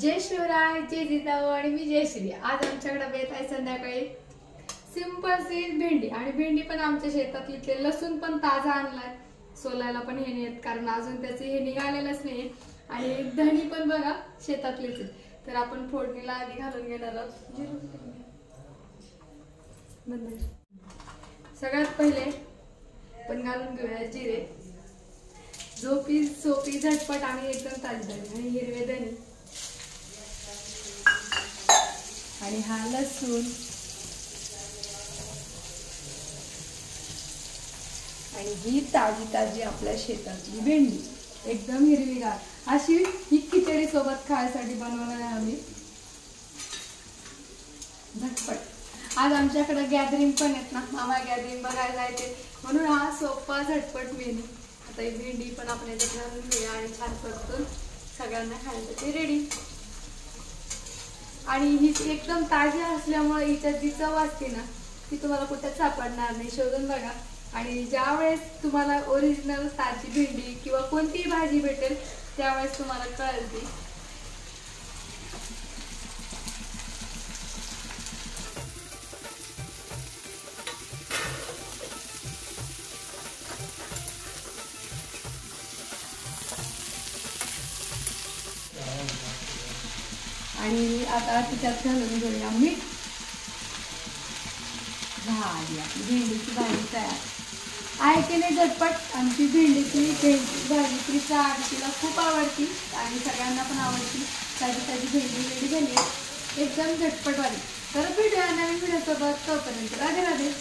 जय शिवराय, जय जिजाऊ आणि मी जयश्री। आज आमच्याकडे बेत आहे संध्याकाळी सिंपल सी भेंडी आणि भेंडी पण आमच्या शेतातली, लसूण पण ताजा आणलाय, सोलायला पण हे नाही कारण अजून त्याचे हे निघालेलंच नाही आणि धनी पण बघा शेतातलीच आहे। तर आपण फोडणीला आधी घालून घेणार आहोत सगळ्यात पहिले पण घालून घेऊया जिरे, झोपी सोपी झटपट आणि एकदम ताजी आणि हिरवे धनी आणि हा लसूण आणि ही ताजी ताजी आपल्या शेतातली भेंडी एकदम हिरवीगार अशी ही खिचडी सोबत खायसाठी बनवणार आहे आम्ही झटपट। आज आमच्याकडे गॅदरिंग पण आहेत ना, मामा गॅदरिंग बघायला जायचे म्हणून हा सोपा झटपट मेनू। आता ही भेंडी पण आपण याच्यात घालून घेऊया आणि छान परतून सगळ्यांना खायसाठी रेडी। आणि ही एकदम ताजी असल्यामुळे हिच्यात जी चव असते ना ती तुम्हाला कुठेच सापडणार नाही, शोधून बघा। आणि ज्या वेळेस तुम्हाला ओरिजिनल ताजी भेंडी किंवा कोणतीही भाजी भेटेल त्यावेळेस तुम्हाला कळेल ती। आणि आता तिच्यात घालून घेऊया मीठ। झाली आपली भेंडीची भाजी तयार आहे की नाही झटपट। आमची भेंडीची भाजी तिला खूप आवडती आणि सगळ्यांना पण आवडती। ताजी ताजी भेंडी रेडी झाली एकदम झटपट वाली। तर भेटूया नवीन व्हिडिओ सोबत, तोपर्यंत राधे राधे।